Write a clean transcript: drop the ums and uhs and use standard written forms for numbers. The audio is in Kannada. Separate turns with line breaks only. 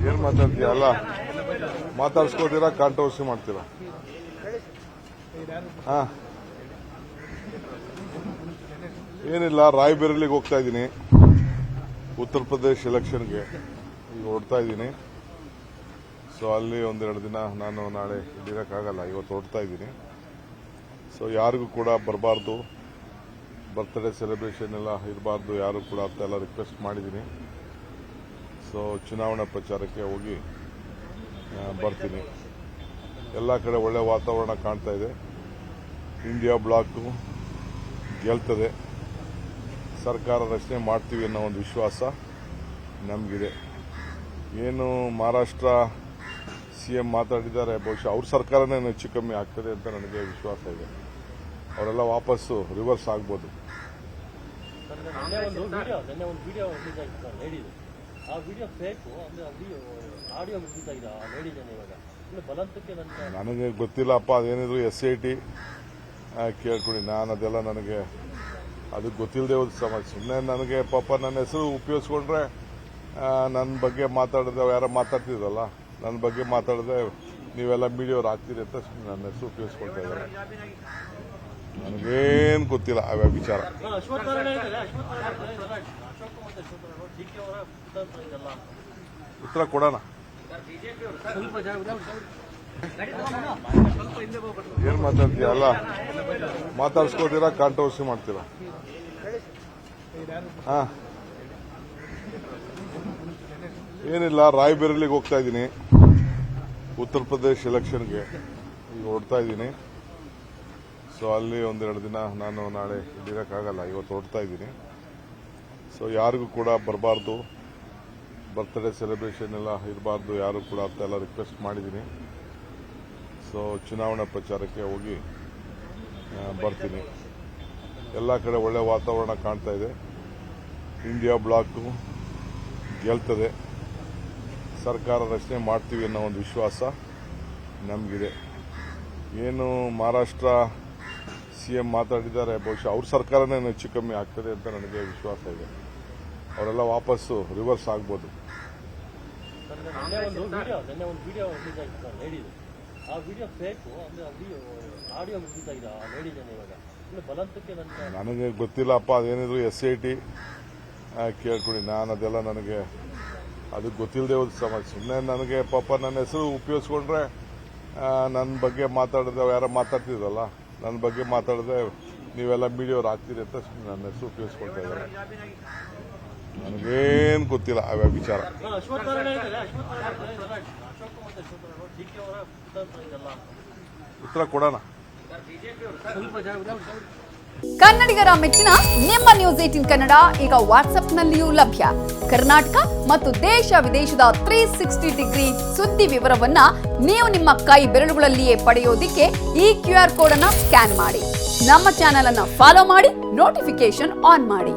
ಏನ್ ಮಾತಾಡ್ತೀಯ ಅಲ್ಲ ಮಾತಾಡ್ಸ್ಕೋತೀರಾ ಕಾಂಟ್ರವರ್ಸಿ ಮಾಡ್ತೀರಾ ಏನಿಲ್ಲ ರಾಯಬೇರಿಲಿಗೆ ಹೋಗ್ತಾ ಇದ್ದೀನಿ ಉತ್ತರ ಪ್ರದೇಶ ಎಲೆಕ್ಷನ್ಗೆ ಈಗ ಹೊರಡ್ತಾ ಇದ್ದೀನಿ ಸೊ ಅಲ್ಲಿ ಒಂದೆರಡು ದಿನ ನಾನು ನಾಳೆ ಇರಕ್ಕಾಗಲ್ಲ ಇವತ್ತು ಹೊರಡ್ತಾ ಇದ್ದೀನಿ ಸೊ ಯಾರಿಗೂ ಕೂಡ ಬರಬಾರ್ದು ಬರ್ತ್ಡೇ ಸೆಲೆಬ್ರೇಷನ್ ಎಲ್ಲ ಇರಬಾರ್ದು ಯಾರು ಕೂಡ ಅಂತ ಎಲ್ಲ ರಿಕ್ವೆಸ್ಟ್ ಮಾಡಿದ್ದೀನಿ ಸೊ ಚುನಾವಣಾ ಪ್ರಚಾರಕ್ಕೆ ಹೋಗಿ ಬರ್ತೀನಿ ಎಲ್ಲ ಕಡೆ ಒಳ್ಳೆ ವಾತಾವರಣ ಕಾಣ್ತಾ ಇದೆ ಇಂಡಿಯಾ ಬ್ಲಾಕ್ ಗೆಲ್ತದೆ ಸರ್ಕಾರ ರಚನೆ ಮಾಡ್ತೀವಿ ಅನ್ನೋ ಒಂದು ವಿಶ್ವಾಸ ನಮಗಿದೆ ಏನು ಮಹಾರಾಷ್ಟ್ರ ಸಿಎಂ ಮಾತಾಡಿದ್ದಾರೆ ಬಹುಶಃ ಅವ್ರ ಸರ್ಕಾರನೇ ಹೆಚ್ಚು ಕಮ್ಮಿ ಆಗ್ತದೆ ಅಂತ ನನಗೆ ವಿಶ್ವಾಸ ಇದೆ ಅವರೆಲ್ಲ ವಾಪಸ್ಸು ರಿವರ್ಸ್ ಆಗ್ಬೋದು ನನಗೆ ಗೊತ್ತಿಲ್ಲಪ್ಪ ಅದೇನಿದ್ರು SIT ಕೇಳ್ಕೊಡಿ ನಾನು ಅದೆಲ್ಲ ನನಗೆ ಅದು ಗೊತ್ತಿಲ್ಲದೆ ಹೋದ ಸಮಸ್ಯೆ ಸುಮ್ಮನೆ ನನಗೆ ಪಾಪ ನನ್ನ ಹೆಸರು ಉಪಯೋಗಿಸ್ಕೊಂಡ್ರೆ ನನ್ನ ಬಗ್ಗೆ ಮಾತಾಡಿದ್ರೆ ಯಾರೋ ಮಾತಾಡ್ತಿದ್ರಲ್ಲ ನನ್ನ ಬಗ್ಗೆ ಮಾತಾಡಿದ್ರೆ ನೀವೆಲ್ಲ ಮೀಡಿಯವ್ರು ಆಗ್ತೀರಿ ಅಂತ ನನ್ನ ಹೆಸರು ಉಪಯೋಗಿಸ್ಕೊಳ್ತಾ ಇದ್ದಾರೆ ನನಗೇನು ಗೊತ್ತಿಲ್ಲ ಅವ್ಯಾವ ವಿಚಾರ ಉತ್ತರ ಕೊಡೋಣ ಏನ್ ಮಾತಾಡ್ತೀಯ ಅಲ್ಲ ಮಾತಾಡ್ಸ್ಕೋತೀರಾ ಕಾಂಟ್ರವರ್ಸಿ ಮಾಡ್ತೀರಾ ಏನಿಲ್ಲ ರಾಯಬೇರಿಲಿಗೆ ಹೋಗ್ತಾ ಇದ್ದೀನಿ ಉತ್ತರ ಪ್ರದೇಶ ಎಲೆಕ್ಷನ್ಗೆ ಈಗ ಹೊರಡ್ತಾ ಇದ್ದೀನಿ ಸೊ ಅಲ್ಲಿ ಒಂದೆರಡು ದಿನ ನಾನು ನಾಳೆ ಇರಕ್ಕಾಗಲ್ಲ ಇವತ್ತು ಹೊರಡ್ತಾ ಇದ್ದೀನಿ ಸೊ ಯಾರಿಗೂ ಕೂಡ ಬರಬಾರ್ದು ಬರ್ತ್ಡೇ ಸೆಲೆಬ್ರೇಷನ್ ಎಲ್ಲ ಇರಬಾರ್ದು ಯಾರು ಕೂಡ ಅಂತ ಎಲ್ಲ ರಿಕ್ವೆಸ್ಟ್ ಮಾಡಿದ್ದೀನಿ ಸೊ ಚುನಾವಣಾ ಪ್ರಚಾರಕ್ಕೆ ಹೋಗಿ ಬರ್ತೀನಿ ಎಲ್ಲ ಕಡೆ ಒಳ್ಳೆ ವಾತಾವರಣ ಕಾಣ್ತಾ ಇದೆ ಇಂಡಿಯಾ ಬ್ಲಾಕ್ ಗೆಲ್ತದೆ ಸರ್ಕಾರ ರಚನೆ ಮಾಡ್ತೀವಿ ಅನ್ನೋ ಒಂದು ವಿಶ್ವಾಸ ನಮಗಿದೆ ಏನು ಮಹಾರಾಷ್ಟ್ರ ಸಿಎಂ ಮಾತಾಡಿದ್ದಾರೆ ಬಹುಶಃ ಅವ್ರ ಸರ್ಕಾರನೇ ಹೆಚ್ಚು ಕಮ್ಮಿ ಆಗ್ತದೆ ಅಂತ ನನಗೆ ವಿಶ್ವಾಸ ಇದೆ ಅವರೆಲ್ಲ ವಾಪಸ್ಸು ರಿವರ್ಸ್ ಆಗ್ಬೋದು ನನಗೆ ಗೊತ್ತಿಲ್ಲಪ್ಪ ಅದೇನಿದ್ರು SIT ಕೇಳ್ಕೊಡಿ ನಾನು ಅದೆಲ್ಲ ನನಗೆ ಅದು ಗೊತ್ತಿಲ್ಲದೆ ಹೋದ ಸಮಸ್ಯೆ ಸುಮ್ಮನೆ ನನಗೆ ಪಾಪ ನನ್ನ ಹೆಸರು ಉಪಯೋಗಿಸ್ಕೊಂಡ್ರೆ ನನ್ನ ಬಗ್ಗೆ ಮಾತಾಡಿದ್ರೆ ಯಾರೋ ಮಾತಾಡ್ತಿದ್ರಲ್ಲ ನನ್ನ ಬಗ್ಗೆ ಮಾತಾಡಿದ್ರೆ ನೀವೆಲ್ಲ ಮೀಡಿಯವ್ರು ಆಗ್ತೀರಿ ಅಂತ ನನ್ನ ಹೆಸರು ಉಪಯೋಗಿಸ್ಕೊಳ್ತಾ ಇದ್ದಾರೆ ನನಗೇನು ಗೊತ್ತಿಲ್ಲ ಅವ್ಯಾವ ವಿಚಾರ ಉತ್ತರ ಕೊಡೋಣ
ಕನ್ನಡಿಗರ ಮೆಚ್ಚಿನ ನಿಮ್ಮ ನ್ಯೂಸ್ 18 ಕನ್ನಡ ಈಗ ವಾಟ್ಸ್ಆಪ್ನಲ್ಲಿಯೂ ಲಭ್ಯ. ಕರ್ನಾಟಕ ಮತ್ತು ದೇಶ ವಿದೇಶದ 360 ಡಿಗ್ರಿ ಸುದ್ದಿ ವಿವರವನ್ನ ನೀವು ನಿಮ್ಮ ಕೈ ಬೆರಳುಗಳಲ್ಲಿಯೇ ಪಡೆಯೋದಿಕ್ಕೆ ಈ QR ಕೋಡ್ ಅನ್ನು ಸ್ಕ್ಯಾನ್ ಮಾಡಿ. ನಮ್ಮ ಚಾನೆಲ್ ಅನ್ನು ಫಾಲೋ ಮಾಡಿ, ನೋಟಿಫಿಕೇಶನ್ ಆನ್ ಮಾಡಿ.